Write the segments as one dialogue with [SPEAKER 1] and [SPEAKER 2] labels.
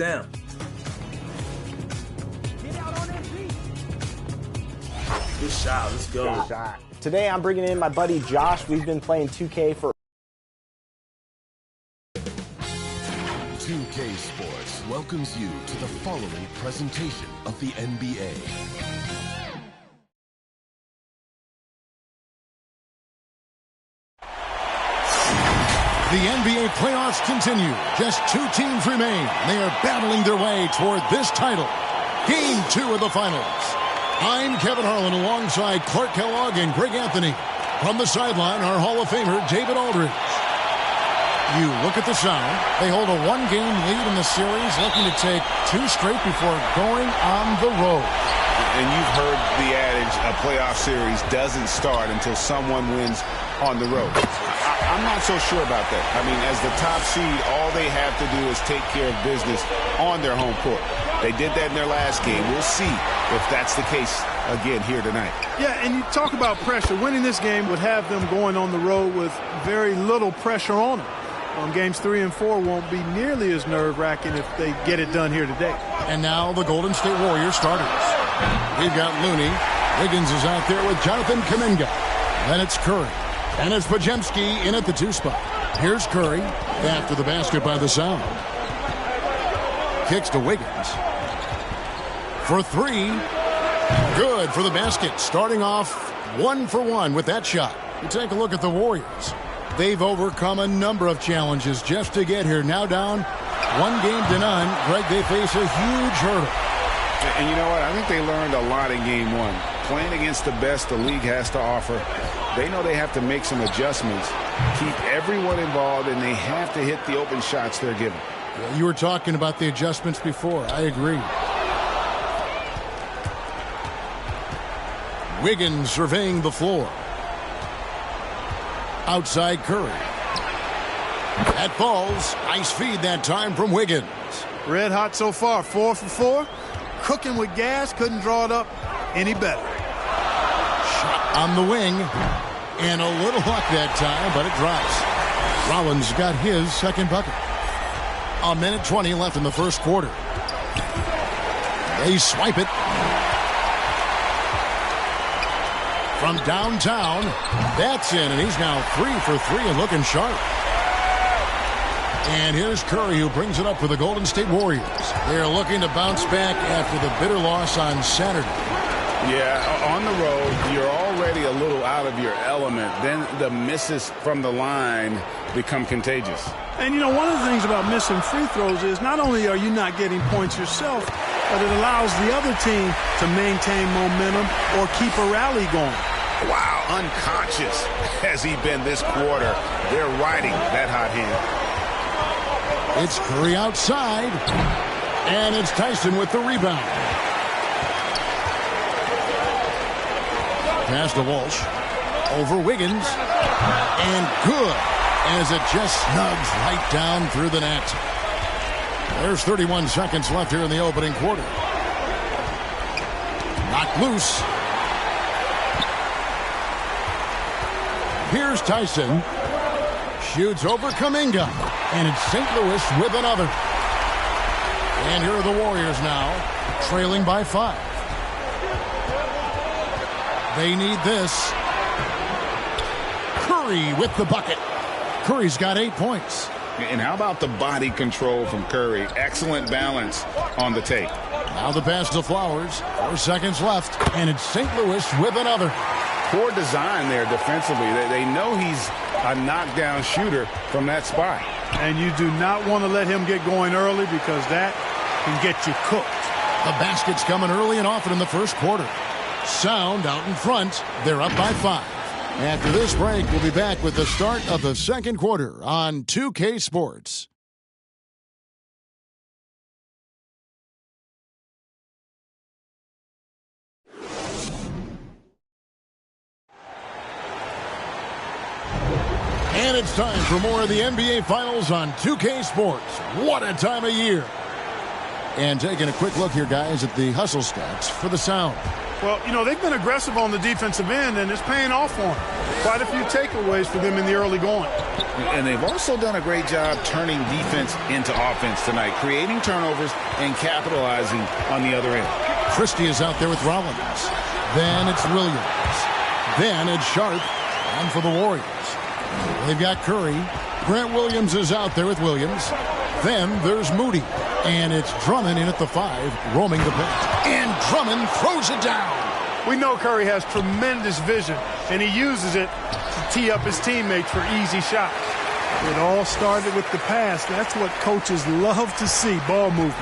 [SPEAKER 1] down. Good shot. Let's go.
[SPEAKER 2] Good shot. Today I'm bringing in my buddy Josh. We've been playing 2K for
[SPEAKER 3] 2K Sports welcomes you to the following presentation of the NBA. The NBA playoffs continue. Just 2 teams remain. They are battling their way toward this title. Game 2 of the finals. I'm Kevin Harlan alongside Clark Kellogg and Greg Anthony. From the sideline, our Hall of Famer, David Aldridge. You look at the sound. They hold a 1-game lead in the series, looking to take 2 straight before going on the road.
[SPEAKER 4] And you've heard the adage, a playoff series doesn't start until someone wins on the road. I'm not so sure about that. I mean, as the top seed, all they have to do is take care of business on their home court. They did that in their last game. We'll see if that's the case again here tonight.
[SPEAKER 5] Yeah, and you talk about pressure. Winning this game would have them going on the road with very little pressure on them. Games 3 and 4 won't be nearly as nerve-wracking if they get it done here today.
[SPEAKER 3] And now the Golden State Warriors starters. We've got Looney. Wiggins is out there with Jonathan Kuminga. Then it's Curry. And it's Podziemski in at the 2 spot. Here's Curry after the basket by the Sound. Kicks to Wiggins. For 3. Good for the basket. Starting off 1 for 1 with that shot. You take a look at the Warriors. They've overcome a number of challenges just to get here. Now down 1-0. Greg, they face a huge hurdle.
[SPEAKER 4] And you know what? I think they learned a lot in game 1. Playing against the best the league has to offer, they know they have to make some adjustments, keep everyone involved, and they have to hit the open shots they're given.
[SPEAKER 3] Yeah, you were talking about the adjustments before. I agree. Wiggins surveying the floor. Outside Curry. That falls. Nice feed that time from Wiggins.
[SPEAKER 5] Red hot so far. 4 for 4. Cooking with gas. Couldn't draw it up any better.
[SPEAKER 3] Shot on the wing. And a little luck that time, but it drops. Rollins got his second bucket. 1:20 left in the first quarter. They swipe it. From downtown, that's in, and he's now 3 for 3 and looking sharp. And here's Curry, who brings it up for the Golden State Warriors. They're looking to bounce back after the bitter loss on Saturday.
[SPEAKER 4] Yeah, on the road, you're already a little out of your element. Then the misses from the line become contagious.
[SPEAKER 5] And, you know, one of the things about missing free throws is not only are you not getting points yourself, but it allows the other team to maintain momentum or keep a rally going.
[SPEAKER 4] Wow, unconscious has he been this quarter. They're riding that hot hand.
[SPEAKER 3] It's Curry outside, and it's Tyson with the rebound. Pass to Walsh. Over Wiggins. And good, as it just snugs right down through the net. There's 31 seconds left here in the opening quarter. Knocked loose. Here's Tyson. Shoots over Kuminga. And it's St. Louis with another. And here are the Warriors now, trailing by 5. They need this. Curry with the bucket. Curry's got 8 points.
[SPEAKER 4] And how about the body control from Curry? Excellent balance on the tape.
[SPEAKER 3] Now the pass to Flowers. 4 seconds left. And it's St. Louis with another.
[SPEAKER 4] Poor design there defensively. They know he's a knockdown shooter from that spot.
[SPEAKER 5] And you do not want to let him get going early because that can get you cooked.
[SPEAKER 3] The basket's coming early and often in the first quarter. Sound out in front. They're up by 5. After this break, we'll be back with the start of the second quarter on 2K Sports. And it's time for more of the NBA Finals on 2K Sports. What a time of year. And taking a quick look here, guys, at the hustle stats for the Sound.
[SPEAKER 5] Well, you know, they've been aggressive on the defensive end, and it's paying off for them. Quite a few takeaways for them in the early going.
[SPEAKER 4] And they've also done a great job turning defense into offense tonight, creating turnovers and capitalizing on the other end.
[SPEAKER 3] Christie is out there with Rollins. Then it's Williams. Then it's Sharp. And for the Warriors, they've got Curry. Grant Williams is out there with Williams. Then there's Moody. And it's Drummond in at the 5, roaming the paint. And Drummond throws it down.
[SPEAKER 5] We know Curry has tremendous vision, and he uses it to tee up his teammates for easy shots. It all started with the pass. That's what coaches love to see, ball movement.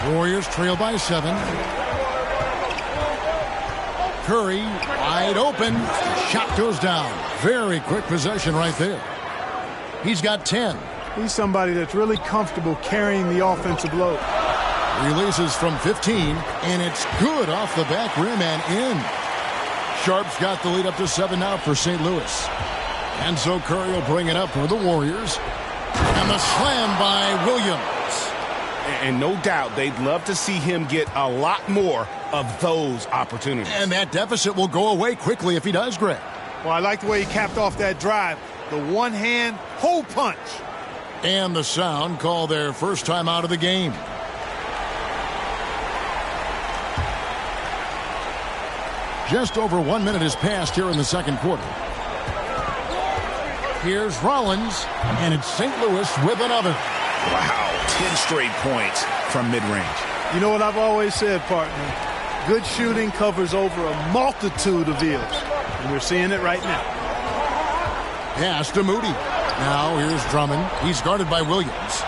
[SPEAKER 3] Warriors trail by 7. Curry wide open. Shot goes down. Very quick possession right there. He's got 10.
[SPEAKER 5] He's somebody that's really comfortable carrying the offensive load.
[SPEAKER 3] Releases from 15, and it's good off the back rim and in. Sharp's got the lead up to 7 now for St. Louis. And so Curry will bring it up for the Warriors. And the slam by Williams.
[SPEAKER 4] And no doubt they'd love to see him get a lot more of those opportunities.
[SPEAKER 3] And that deficit will go away quickly if he does, Greg.
[SPEAKER 5] Well, I like the way he capped off that drive. The one-hand hole punch.
[SPEAKER 3] And the Sound call their first time out of the game. Just over 1 minute has passed here in the second quarter. Here's Rollins, and it's St. Louis with another.
[SPEAKER 4] Wow, 10 straight points from mid-range.
[SPEAKER 5] You know what I've always said, partner? Good shooting covers over a multitude of ills, and we're seeing it right now.
[SPEAKER 3] Pass to Moody. Now here's Drummond. He's guarded by Williams.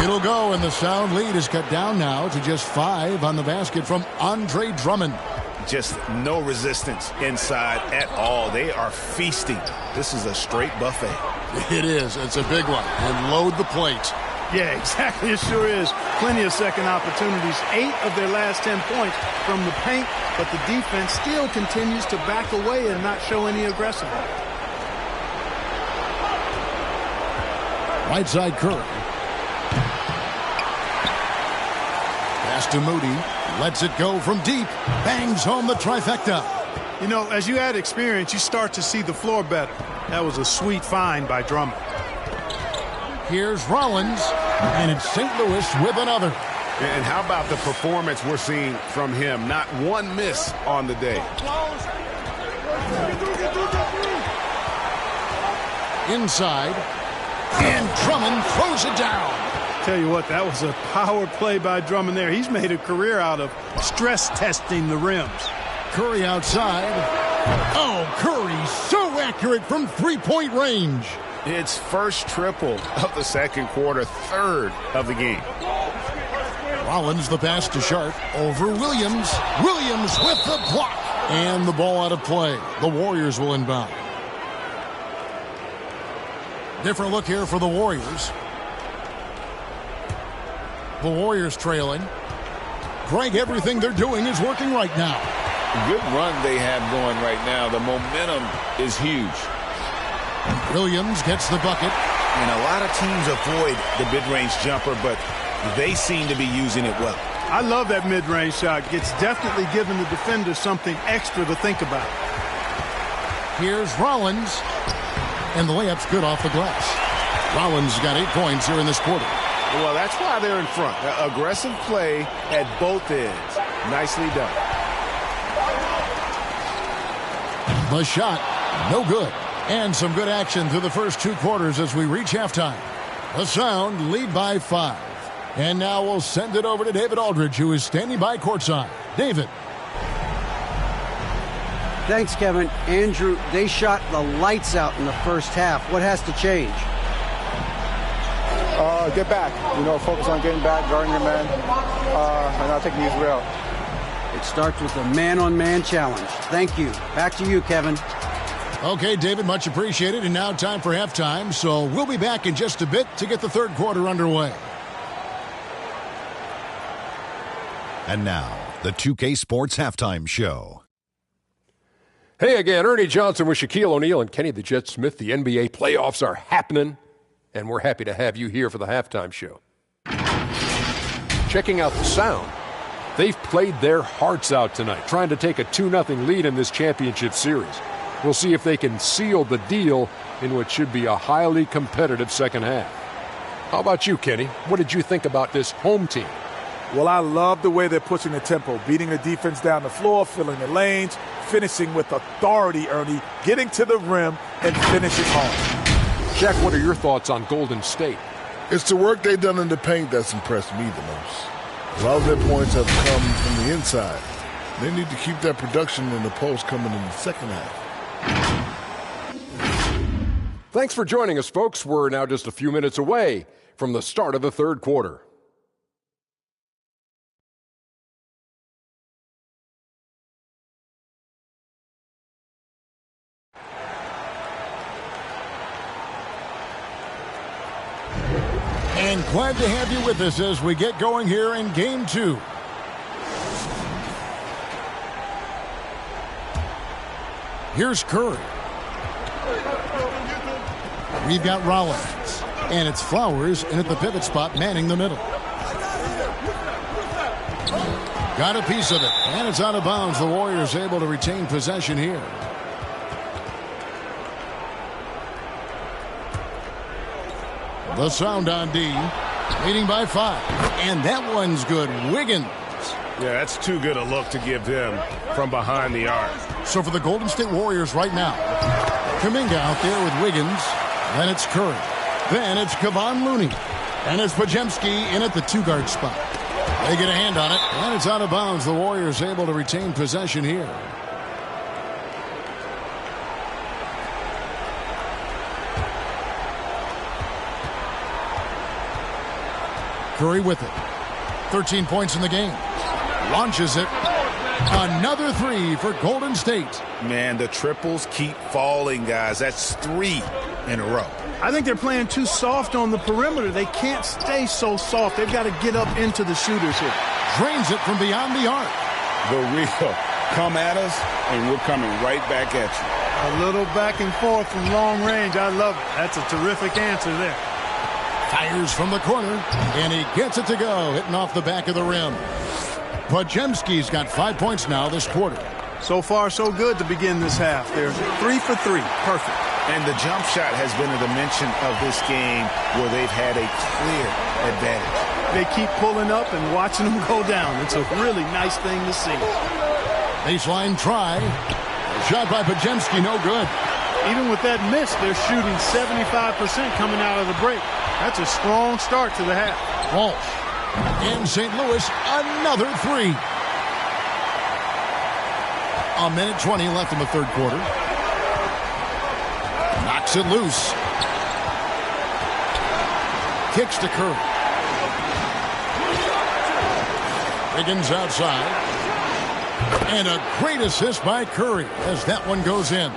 [SPEAKER 3] It'll go, and the Sound lead is cut down now to just 5 on the basket from Andre Drummond.
[SPEAKER 4] Just no resistance inside at all. They are feasting. This is a straight buffet.
[SPEAKER 3] It is. It's a big one. And load the plate.
[SPEAKER 5] Yeah, exactly. It sure is. Plenty of second opportunities. 8 of their last 10 points from the paint, but the defense still continues to back away and not show any aggressiveness.
[SPEAKER 3] Right side Curry. Pass to Moody. Lets it go from deep. Bangs home the trifecta.
[SPEAKER 5] You know, as you add experience, you start to see the floor better. That was a sweet find by Drummond.
[SPEAKER 3] Here's Rollins, and it's St. Louis with another.
[SPEAKER 4] And how about the performance we're seeing from him? Not one miss on the day.
[SPEAKER 3] Inside, and Drummond throws it down.
[SPEAKER 5] Tell you what, that was a power play by Drummond there. He's made a career out of stress testing the rims.
[SPEAKER 3] Curry outside. Oh, Curry so accurate from three-point range.
[SPEAKER 4] It's first triple of the second quarter, third of the game.
[SPEAKER 3] Rollins the pass to Sharp over Williams. Williams with the block. And the ball out of play. The Warriors will inbound. Different look here for the Warriors. The Warriors trailing. Greg, everything they're doing is working right now.
[SPEAKER 4] Good run they have going right now. The momentum is huge.
[SPEAKER 3] Williams gets the bucket.
[SPEAKER 4] And a lot of teams avoid the mid-range jumper, but they seem to be using it well.
[SPEAKER 5] I love that mid-range shot. It's definitely giving the defender something extra to think about.
[SPEAKER 3] Here's Rollins. And the layup's good off the glass. Rollins got 8 points here in this quarter.
[SPEAKER 4] Well, that's why they're in front. Aggressive play at both ends. Nicely done.
[SPEAKER 3] The shot, no good. And some good action through the first 2 quarters as we reach halftime. The Sound lead by 5. And now we'll send it over to David Aldridge, who is standing by courtside. David.
[SPEAKER 6] Thanks, Kevin. Andrew, they shot the lights out in the first half. What has to change?
[SPEAKER 7] Get back. Focus on getting back, guarding your man, and not taking these real.
[SPEAKER 6] It starts with a man-on-man challenge. Thank you. Back to you, Kevin.
[SPEAKER 3] Okay, David, much appreciated. And now time for halftime, so we'll be back in just a bit to get the third quarter underway.
[SPEAKER 8] And now, the 2K Sports Halftime Show.
[SPEAKER 9] Hey again, Ernie Johnson with Shaquille O'Neal and Kenny the Jet Smith. The NBA playoffs are happening, and we're happy to have you here for the halftime show. Checking out the Sound, They've played their hearts out tonight, trying to take a 2-0 lead in this championship series. We'll see if they can seal the deal in what should be a highly competitive second half. How about you, Kenny? What did you think about this home team?
[SPEAKER 10] Well, I love the way they're pushing the tempo, beating the defense down the floor, filling the lanes, finishing with authority, Ernie, getting to the rim and finishing hard.
[SPEAKER 9] Jack, what are your thoughts on Golden State?
[SPEAKER 11] It's the work they've done in the paint that's impressed me the most. A lot of their points have come from the inside. They need to keep that production in the post coming in the second half.
[SPEAKER 9] Thanks for joining us, folks. We're now just a few minutes away from the start of the third quarter.
[SPEAKER 3] And glad to have you with us as we get going here in Game 2. Here's Curry. We've got Rollins. And it's Flowers in at the pivot spot, manning the middle. Got a piece of it. And it's out of bounds. The Warriors able to retain possession here. The sound on D, leading by 5. And that one's good. Wiggins.
[SPEAKER 4] Yeah, that's too good a look to give them from behind the arc.
[SPEAKER 3] So for the Golden State Warriors right now, Kuminga out there with Wiggins. Then it's Curry. Then it's Kevon Looney. And it's Podziemski in at the 2-guard spot. They get a hand on it. And it's out of bounds. The Warriors able to retain possession here. Curry with it. 13 points in the game. Launches it. Another 3 for Golden State.
[SPEAKER 4] Man, the triples keep falling, guys. That's 3 in a row.
[SPEAKER 5] I think they're playing too soft on the perimeter. They can't stay so soft. They've got to get up into the shooters here.
[SPEAKER 3] Drains it from beyond the arc.
[SPEAKER 4] The real come at us, and we're coming right back at you.
[SPEAKER 5] A little back and forth from long range. I love it. That's a terrific answer there.
[SPEAKER 3] Fires from the corner, and he gets it to go, hitting off the back of the rim. Podziemski's got 5 points now this quarter.
[SPEAKER 5] So far, so good to begin this half. They're 3 for 3. Perfect.
[SPEAKER 4] And the jump shot has been a dimension of this game where they've had a clear advantage.
[SPEAKER 5] They keep pulling up and watching them go down. It's a really nice thing to see.
[SPEAKER 3] Baseline try. Shot by Podziemski, no good.
[SPEAKER 5] Even with that miss, they're shooting 75% coming out of the break. That's a strong start to the half.
[SPEAKER 3] Walsh. In St. Louis, another 3. A minute 20 left in the third quarter. Knocks it loose. Kicks to Curry. Wiggins outside. And a great assist by Curry as that one goes in.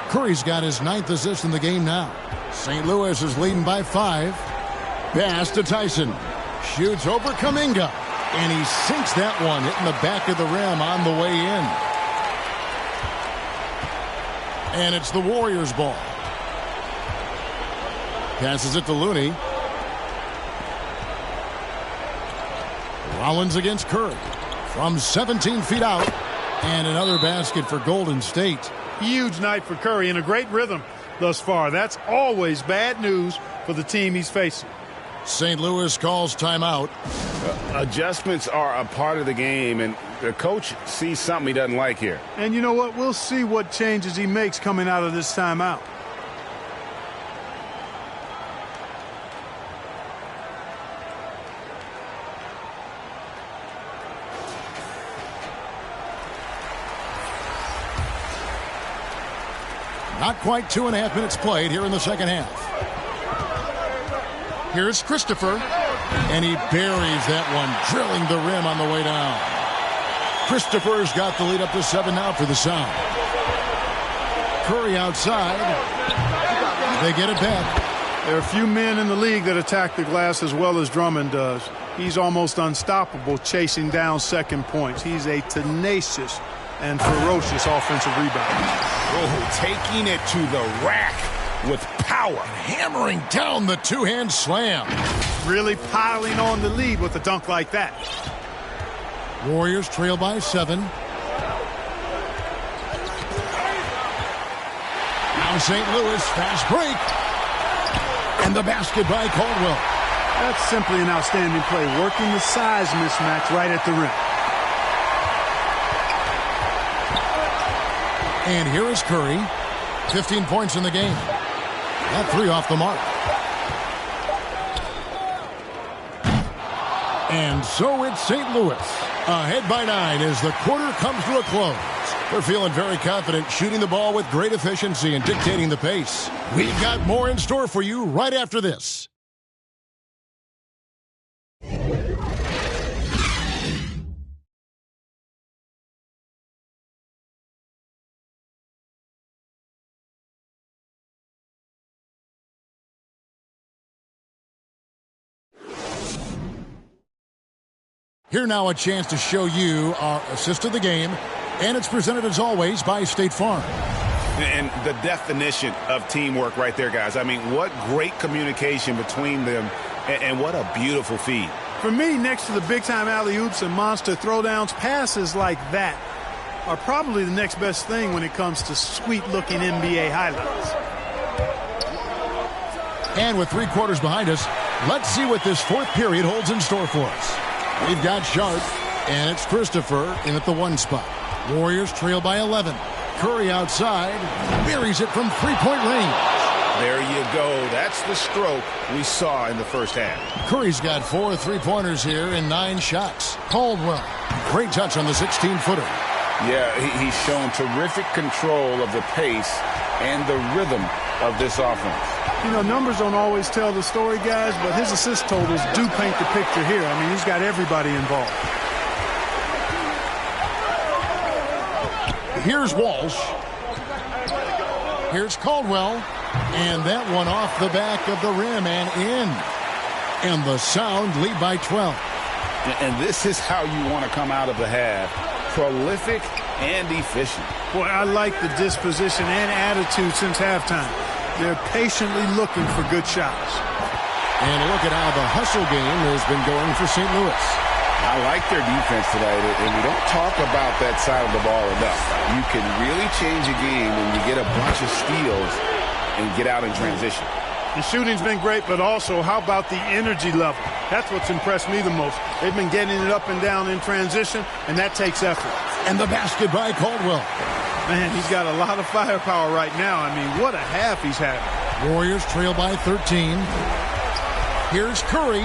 [SPEAKER 3] Curry's got his 9th assist in the game now. St. Louis is leading by 5. Pass to Tyson. Shoots over Kuminga. And he sinks that one, hitting the back of the rim on the way in. And it's the Warriors' ball. Passes it to Looney. Rollins against Curry. From 17 feet out. And another basket for Golden State.
[SPEAKER 5] Huge night for Curry and a great rhythm thus far. That's always bad news for the team he's facing.
[SPEAKER 3] St. Louis calls timeout.
[SPEAKER 4] Adjustments are a part of the game, and the coach sees something he doesn't like here.
[SPEAKER 5] And you know what? We'll see what changes he makes coming out of this timeout.
[SPEAKER 3] Not quite 2.5 minutes played here in the second half. Here's Christopher, and he buries that one, drilling the rim on the way down. Christopher's got the lead up to 7 now for the Sound. Curry outside. They get it back.
[SPEAKER 5] There are a few men in the league that attack the glass as well as Drummond does. He's almost unstoppable chasing down second points. He's a tenacious and ferocious offensive rebounder.
[SPEAKER 4] Oh, taking it to the rack with power.
[SPEAKER 3] Hammering down the two-hand slam.
[SPEAKER 5] Really piling on the lead with a dunk like that.
[SPEAKER 3] Warriors trail by 7. Now St. Louis, fast break. And the basket by Caldwell.
[SPEAKER 5] That's simply an outstanding play, working the size mismatch right at the rim.
[SPEAKER 3] And here is Curry. 15 points in the game. That 3 off the mark. And so it's St. Louis. Ahead by 9 as the quarter comes to a close. They're feeling very confident, shooting the ball with great efficiency and dictating the pace. We've got more in store for you right after this. Here now a chance to show you our assist of the game, and it's presented as always by State Farm.
[SPEAKER 4] And the definition of teamwork right there, guys. I mean, what great communication between them, and what a beautiful feed.
[SPEAKER 5] For me, next to the big-time alley-oops and monster throwdowns, passes like that are probably the next best thing when it comes to sweet-looking NBA highlights.
[SPEAKER 3] And with 3 quarters behind us, let's see what this 4th period holds in store for us. We've got Sharp, and it's Christopher in at the 1 spot. Warriors trail by 11. Curry outside, buries it from 3-point range.
[SPEAKER 4] There you go. That's the stroke we saw in the first half.
[SPEAKER 3] Curry's got 4 3-pointers here and 9 shots. Caldwell, great touch on the 16-footer.
[SPEAKER 4] Yeah, he's shown terrific control of the pace and the rhythm of this offense.
[SPEAKER 5] You know, numbers don't always tell the story, guys, but his assist totals do paint the picture here. I mean, he's got everybody involved.
[SPEAKER 3] Here's Walsh. Here's Caldwell. And that one off the back of the rim and in. And the Sound lead by 12.
[SPEAKER 4] And this is how you want to come out of the half. Prolific and efficient.
[SPEAKER 5] Boy, I like the disposition and attitude since halftime. They're patiently looking for good shots.
[SPEAKER 3] And look at how the hustle game has been going for St. Louis.
[SPEAKER 4] I like their defense tonight, and we don't talk about that side of the ball enough. You can really change a game when you get a bunch of steals and get out in transition.
[SPEAKER 5] The shooting's been great, but also how about the energy level? That's what's impressed me the most. They've been getting it up and down in transition, and that takes effort.
[SPEAKER 3] And the basket by Caldwell.
[SPEAKER 5] Man, he's got a lot of firepower right now. I mean, what a half he's having.
[SPEAKER 3] Warriors trail by 13. Here's Curry.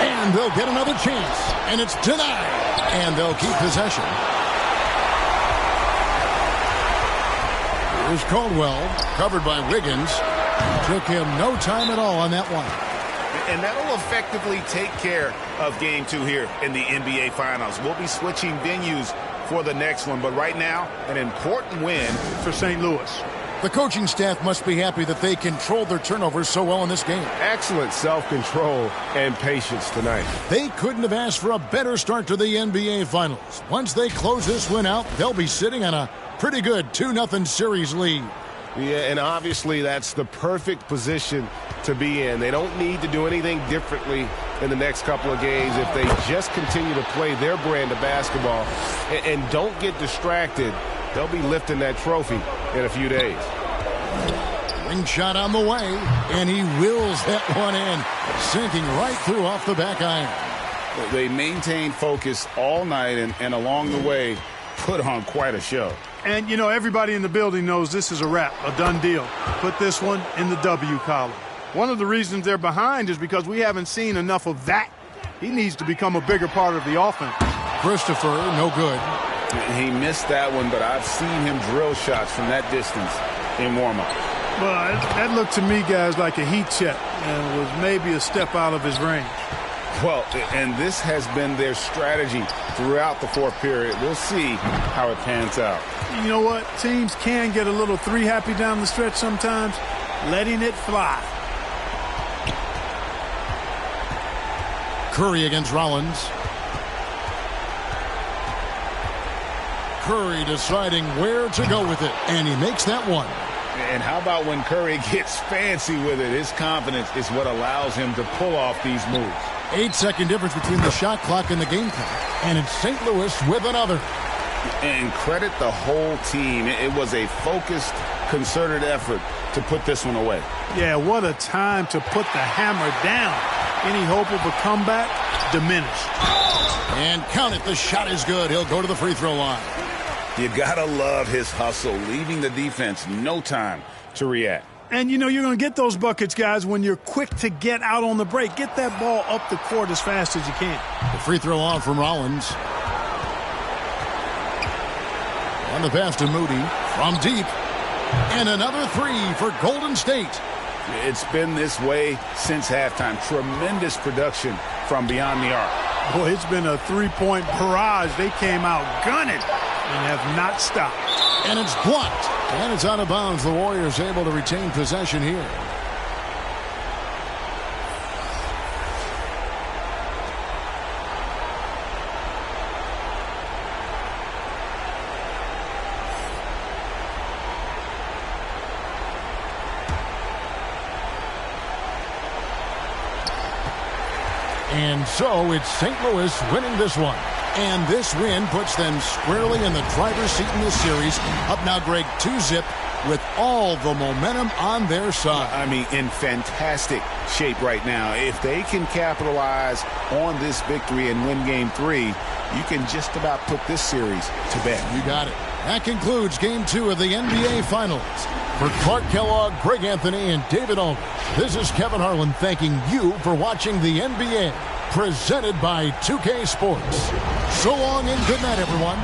[SPEAKER 3] And they'll get another chance. And it's denied. And they'll keep possession. Here's Caldwell, covered by Wiggins. Took him no time at all on that one.
[SPEAKER 4] And that'll effectively take care of Game 2 here in the NBA Finals. We'll be switching venues for the next one, but right now, an important win
[SPEAKER 5] for St. Louis.
[SPEAKER 3] The coaching staff must be happy that they controlled their turnovers so well in this game.
[SPEAKER 12] Excellent self-control and patience tonight.
[SPEAKER 3] They couldn't have asked for a better start to the NBA Finals. Once they close this win out, they'll be sitting on a pretty good 2-0 series lead.
[SPEAKER 12] Yeah, and obviously that's the perfect position to be in. They don't need to do anything differently in the next couple of games if they just continue to play their brand of basketball and don't get distracted. They'll be lifting that trophy in a few days.
[SPEAKER 3] Ring shot on the way, and he wills that one in, sinking right through off the back iron.
[SPEAKER 4] They maintained focus all night and along the way put on quite a show.
[SPEAKER 5] And, you know, everybody in the building knows this is a wrap, a done deal. Put this one in the W column. One of the reasons they're behind is because we haven't seen enough of that. He needs to become a bigger part of the offense.
[SPEAKER 3] Christopher, no good.
[SPEAKER 4] He missed that one, but I've seen him drill shots from that distance in warm-up.
[SPEAKER 5] Well, that looked to me, guys, like a heat check and was maybe a step out of his range.
[SPEAKER 4] Well, and this has been their strategy throughout the fourth period. We'll see how it pans out.
[SPEAKER 5] You know what? Teams can get a little three-happy down the stretch sometimes, letting it fly.
[SPEAKER 3] Curry against Rollins. Curry deciding where to go with it, and he makes that one.
[SPEAKER 4] And how about when Curry gets fancy with it? His confidence is what allows him to pull off these moves.
[SPEAKER 3] 8-second difference between the shot clock and the game clock. And it's St. Louis with another.
[SPEAKER 4] And credit the whole team. It was a focused, concerted effort to put this one away.
[SPEAKER 5] Yeah, what a time to put the hammer down. Any hope of a comeback? Diminished.
[SPEAKER 3] And count it, the shot is good. He'll go to the free throw line.
[SPEAKER 4] You gotta love his hustle, leaving the defense no time to react.
[SPEAKER 5] And, you know, you're going to get those buckets, guys, when you're quick to get out on the break. Get that ball up the court as fast as you can.
[SPEAKER 3] The free throw on from Rollins. On the pass to Moody from deep. And another three for Golden State.
[SPEAKER 4] It's been this way since halftime. Tremendous production from beyond the arc.
[SPEAKER 5] Boy, it's been a three-point barrage. They came out gunning and have not stopped.
[SPEAKER 3] And it's blocked. And it's out of bounds. The Warriors able to retain possession here. And so it's St. Louis winning this one. And this win puts them squarely in the driver's seat in this series. Up now, Greg, 2-zip with all the momentum on their side.
[SPEAKER 4] I mean, in fantastic shape right now. If they can capitalize on this victory and win Game 3, you can just about put this series to bed.
[SPEAKER 3] You got it. That concludes Game 2 of the NBA Finals. For Clark Kellogg, Greg Anthony, and David Aldridge, this is Kevin Harlan thanking you for watching the NBA, presented by 2K Sports. So long and good night, everyone.